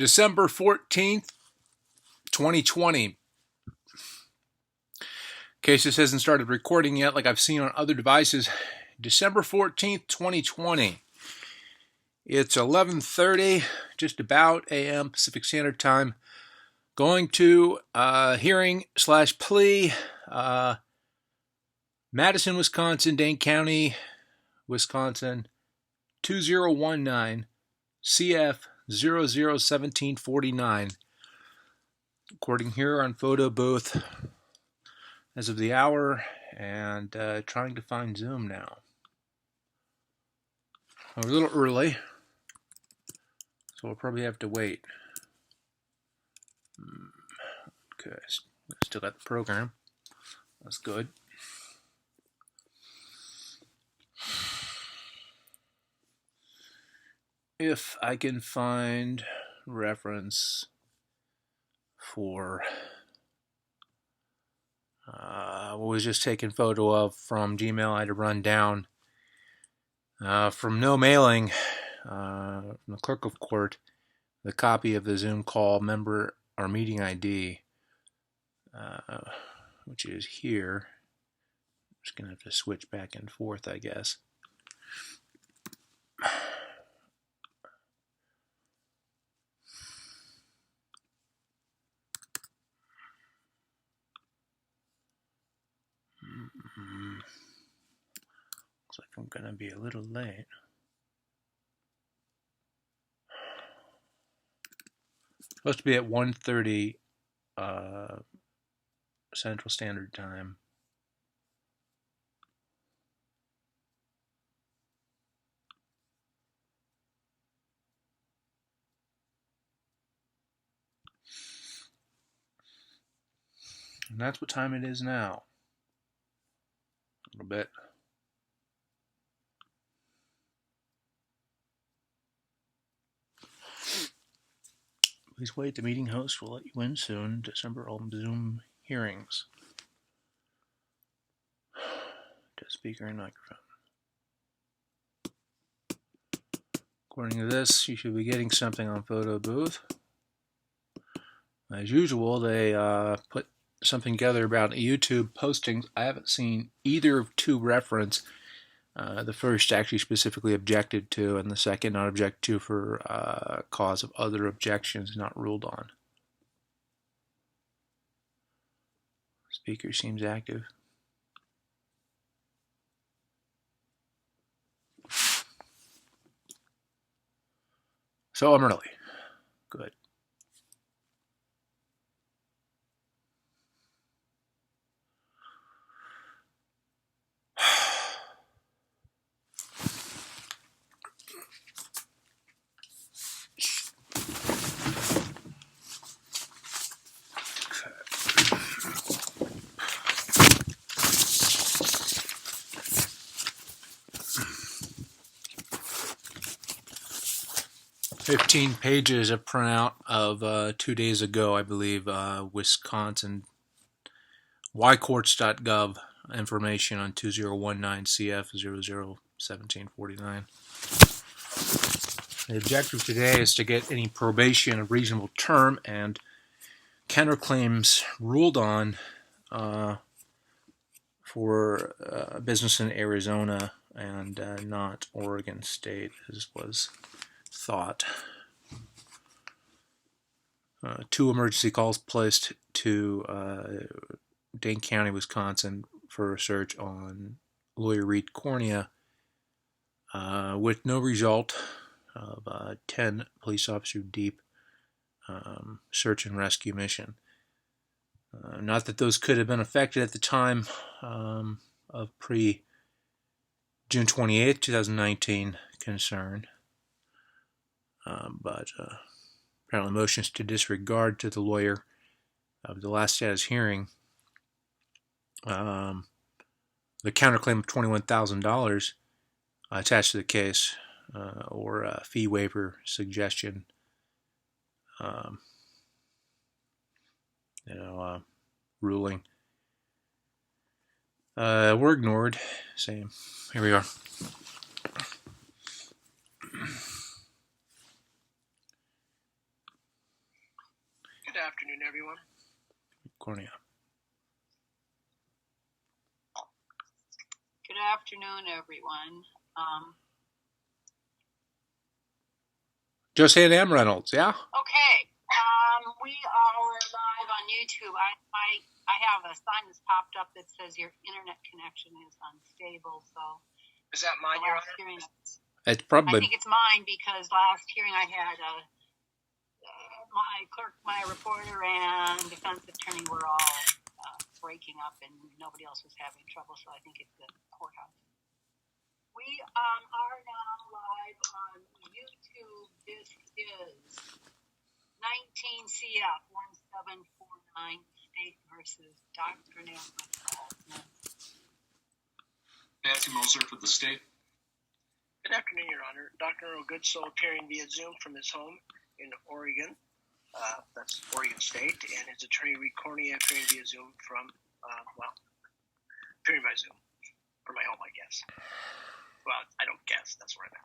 December 14th, 2020. In case this hasn't started recording yet, like I've seen on other devices, December 14th, 2020. It's 11:30, just about a.m. Pacific Standard Time. Going to hearing/plea, Madison, Wisconsin, Dane County, Wisconsin, 2019 CF 001749. Recording here on photo booth as of the hour, and trying to find Zoom now. We're a little early, so we'll probably have to wait. Okay, still got the program. That's good. If I can find reference for what was just taken photo of from Gmail, I had to run down from no mailing from the clerk of court the copy of the Zoom call member or meeting ID, which is here. I'm just going to have to switch back and forth, I guess. Looks like I'm going to be a little late. Supposed to be at 1:30 Central Standard Time. And that's what time it is now. A little bit. Please wait, the meeting host will let you in soon. December Zoom hearings. To speaker and microphone. According to this, you should be getting something on photo booth. As usual, they put something together about YouTube postings. I haven't seen either of two reference. The first actually specifically objected to, and the second not objected to for cause of other objections not ruled on. Speaker seems active. So I'm early. Good. "15 pages of printout of 2 days ago, I believe, Wisconsin ycourts.gov information on 2019 CF 001749. The objective today is to get any probation of reasonable term and counterclaims ruled on for business in Arizona and not Oregon State, as was thought. 2 emergency calls placed to Dane County, Wisconsin for a search on lawyer Reed Cornea with no result of 10 police officer deep search and rescue mission. Not that those could have been affected at the time of pre-June 28th, 2019 concern. But apparently motions to disregard to the lawyer of the last status hearing the counterclaim of $21,000 attached to the case or a fee waiver suggestion ruling were ignored. Same. Here we are. afternoon, everyone. Cornea. Good afternoon, everyone. Joseanne M. Reynolds, yeah? Okay. We are live on YouTube. I have a sign that's popped up that says your internet connection is unstable. So is that mine, Your Honor? It's probably. I think it's mine because last hearing I had my clerk, my reporter, and defense attorney were all breaking up, and nobody else was having trouble. So I think it's the courthouse. We are now live on YouTube. This is 19 CF 1749 State versus Dr. Neil Goodsall. Nancy Moser for the state. Good afternoon, Your Honor. Dr. Neil Goodsall appearing via Zoom from his home in Oregon. That's Oregon State, and his attorney Reed Cornea appearing via Zoom from, appearing by Zoom from my home, I guess. Well, I don't guess. That's where I'm at.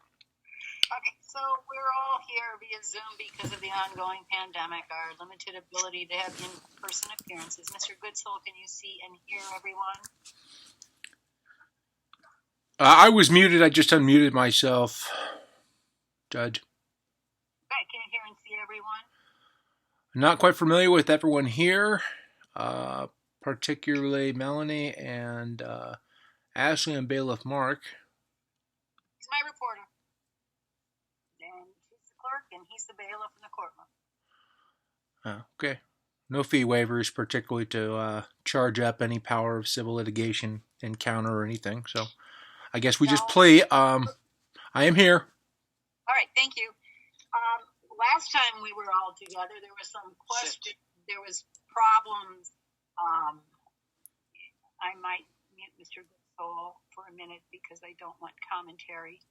Okay, so we're all here via Zoom because of the ongoing pandemic, our limited ability to have in-person appearances. Mr. Goodsall, can you see and hear everyone? I was muted. I just unmuted myself, Judge. Okay, can you hear and see everyone? Not quite familiar with everyone here, particularly Melanie and Ashley and Bailiff Mark. He's my reporter. And he's the clerk, and he's the bailiff in the courtroom. Okay. No fee waivers, particularly to charge up any power of civil litigation encounter or anything. So I guess we just play. I am here. All right, thank you. Last time we were all together, there was some question. There was problems. I might mute Mr. Goodsall for a minute because I don't want commentary.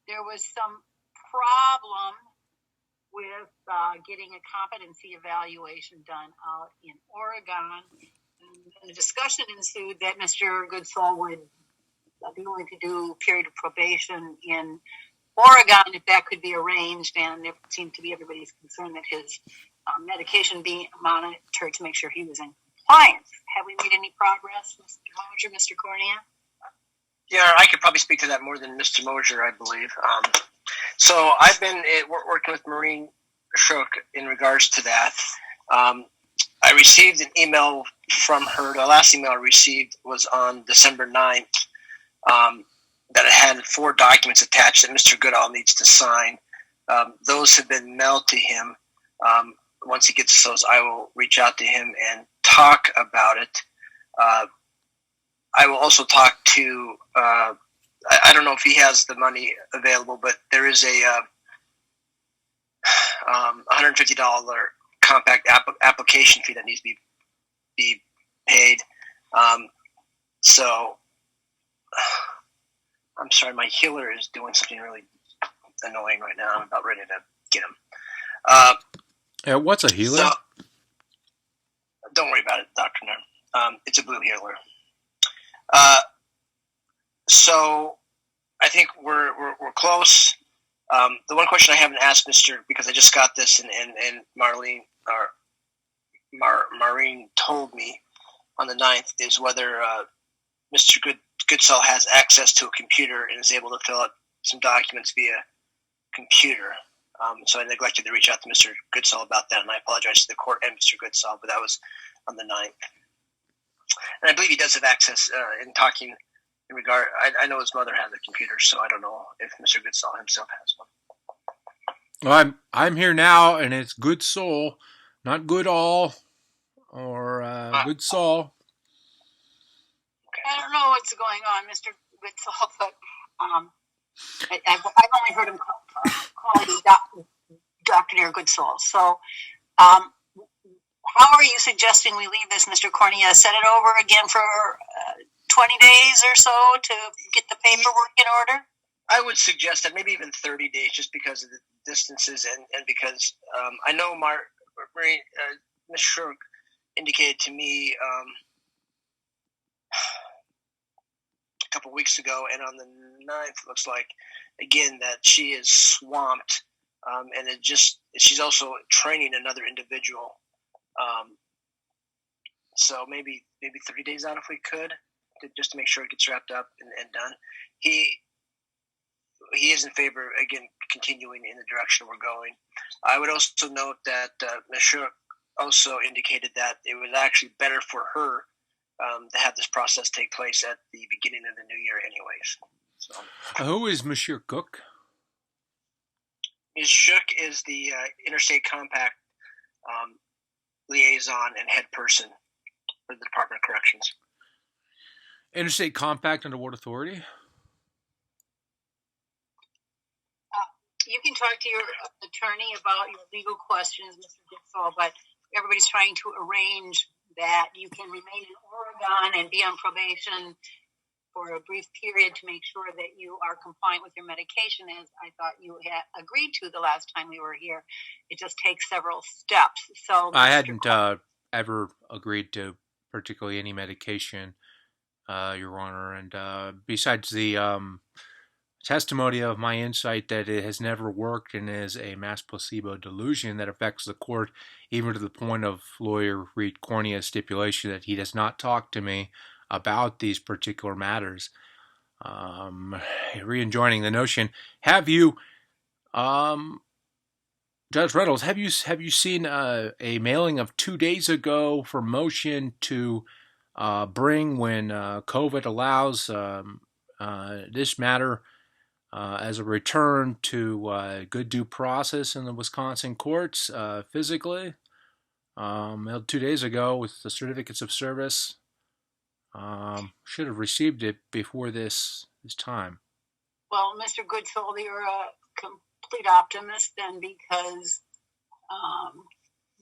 There was some problem with getting a competency evaluation done out in Oregon. And the discussion ensued that Mr. Goodsall would be willing to do a period of probation in Oregon if that could be arranged, and it seemed to be everybody's concern that his medication be monitored to make sure he was in compliance. Have we made any progress, Mr. Mosier, Mr. Cornea? Yeah, I could probably speak to that more than Mr. Mosier, I believe. So I've been working with Maureen Shook in regards to that. I received an email from her. The last email I received was on December 9th. That it had 4 documents attached that Mr. Goodall needs to sign. Those have been mailed to him. Once he gets those, I will reach out to him and talk about it. I will also talk to, I don't know if he has the money available, but there is a $150 compact application fee that needs to be paid. So I'm sorry, my healer is doing something really annoying right now. I'm about ready to get him. What's a healer? So, don't worry about it, Dr. Nairn. It's a blue healer. So I think we're close. The one question I haven't asked Mr. because I just got this and Marlene or Maureen told me on the 9th is whether Mr. Goodsall has access to a computer and is able to fill out some documents via computer. So I neglected to reach out to Mr. Goodsall about that, and I apologize to the court and Mr. Goodsall, but that was on the 9th. And I believe he does have access in talking in regard. I know his mother has a computer, so I don't know if Mr. Goodsall himself has one. Well, I'm here now, and it's Goodsall, not Goodall or Goodsall. I don't know what's going on, Mr. Goodsall, but I've only heard him call you Dr. Neil Goodsall. So how are you suggesting we leave this, Mr. Cornea? Set it over again for 20 days or so to get the paperwork in order? I would suggest that maybe even 30 days just because of the distances and because I know Ms. Shirk indicated to me a couple weeks ago, and on the 9th, it looks like, again, that she is swamped, and she's also training another individual So maybe 30 days out if we could, just to make sure it gets wrapped up and done. He is in favor, again, continuing in the direction we're going. I would also note that Ms. Shook also indicated that it was actually better for her to have this process take place at the beginning of the new year anyways. So, Who is Monsieur Cook? Ms. Shook is the Interstate Compact liaison and head person for the Department of Corrections. Interstate Compact under what authority? You can talk to your attorney about your legal questions, Mr. Dixell, but everybody's trying to arrange that you can remain in Oregon and be on probation for a brief period to make sure that you are compliant with your medication, as I thought you had agreed to the last time we were here. It just takes several steps. So I hadn't ever agreed to particularly any medication, Your Honor. And besides the testimony of my insight that it has never worked and is a mass placebo delusion that affects the court, even to the point of lawyer Reed Cornea's stipulation that he does not talk to me about these particular matters. Re-enjoining the notion, have you, Judge Reynolds, have you seen a mailing of 2 days ago for motion to bring, when COVID allows, this matter as a return to good due process in the Wisconsin courts physically? Mailed 2 days ago with the certificates of service. Should have received it before this time. Well, Mr. Goodsoul, you're a complete optimist then, because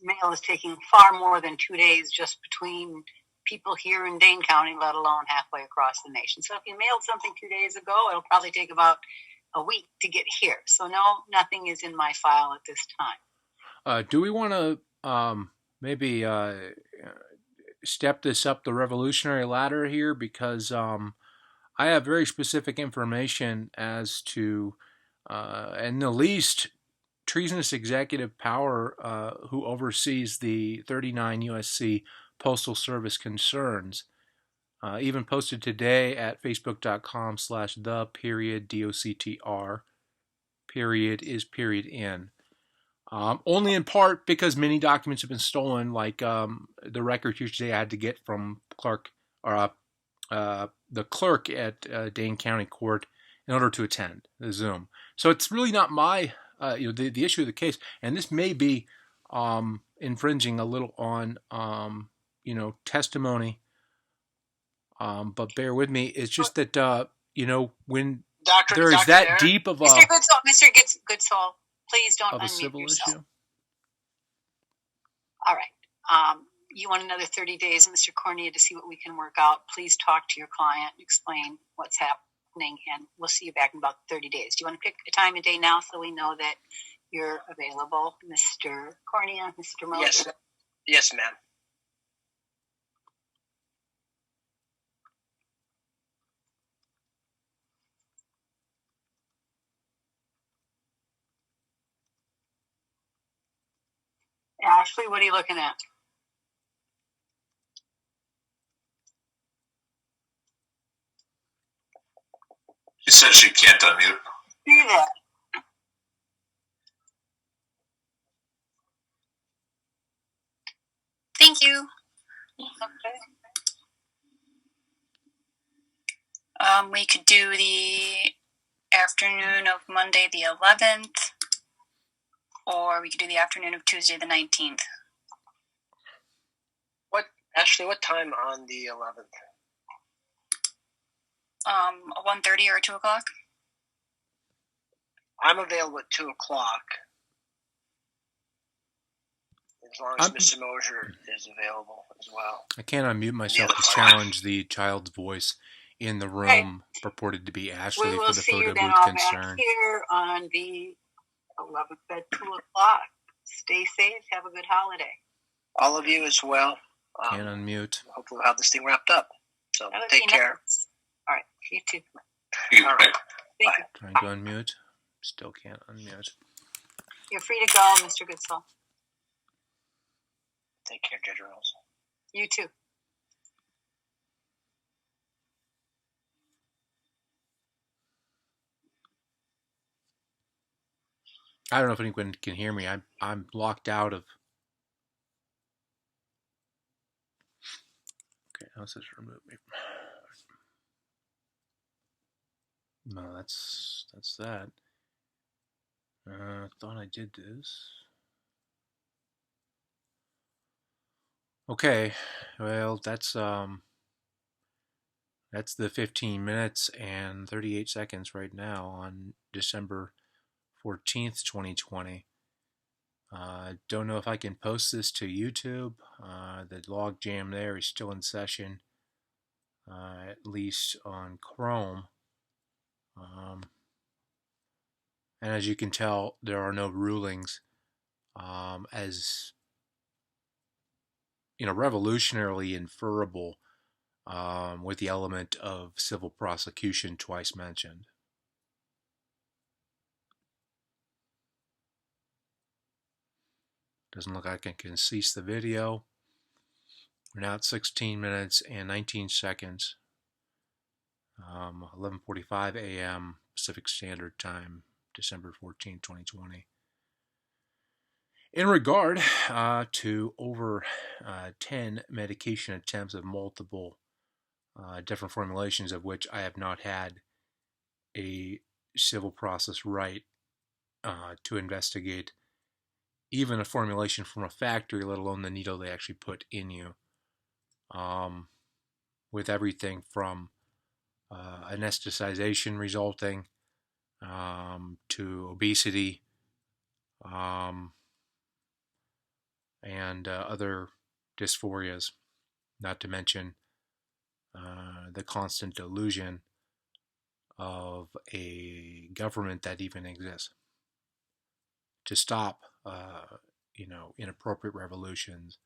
mail is taking far more than 2 days just between people here in Dane County, let alone halfway across the nation. So if you mailed something 2 days ago, it'll probably take about a week to get here. So no, nothing is in my file at this time. Do we want to maybe step this up the revolutionary ladder here? Because I have very specific information as to, and the least treasonous executive power who oversees the 39 USC Postal Service concerns. Even posted today at facebook.com/the_DOCTR. Period is period in. Only in part because many documents have been stolen, like the record here today I had to get from the clerk at Dane County Court in order to attend the Zoom. So it's really not my, the issue of the case, and this may be infringing a little on, testimony. But bear with me. It's just that, when there is that deep of a... Mr. Goodsoul, please don't unmute civil yourself. issue. All right. You want another 30 days, Mr. Cornea, to see what we can work out. Please talk to your client and explain what's happening, and we'll see you back in about 30 days. Do you want to pick a time and day now so we know that you're available, Mr. Cornea, Mr. Moses? Yes, ma'am. Ashley, what are you looking at? She said she can't unmute. Do that. Thank you. Okay. We could do the afternoon of Monday the 11th, or we could do the afternoon of Tuesday the 19th. Ashley, what time on the 11th? 1:30 or 2 o'clock? I'm available at 2 o'clock. As long as Mr. Mosier is available as well. I can't unmute myself to challenge the child's voice in the room purported to be Ashley we for will the see photo you then booth all concern. back here on the 11th at 2 o'clock. Stay safe. Have a good holiday. All of you as well. Can't unmute. Hopefully we'll have this thing wrapped up. So That would take be care. nice. All right. You too. All right. Thank you. Trying to unmute. Still can't unmute. You're free to go, Mr. Goodsoul. Take care, Judge Rose. You too. I don't know if anyone can hear me. I'm locked out of. Okay, now it says remove me. No, that's that. Thought I did this. Okay, well that's the 15 minutes and 38 seconds right now on December 14th, 2020. Don't know if I can post this to YouTube. The log jam there is still in session, at least on Chrome. And as you can tell, there are no rulings as revolutionarily inferable with the element of civil prosecution twice mentioned. Doesn't look like I can cease the video. We're now at 16 minutes and 19 seconds. 11:45 a.m. Pacific Standard Time, December 14, 2020. In regard to over 10 medication attempts of multiple different formulations of which I have not had a civil process right to investigate even a formulation from a factory, let alone the needle they actually put in you, with everything from anesthetization resulting to obesity and other dysphorias, not to mention the constant delusion of a government that even exists to stop inappropriate revolutions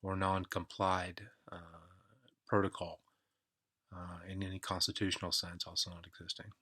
or non-complied protocol in any constitutional sense also not existing.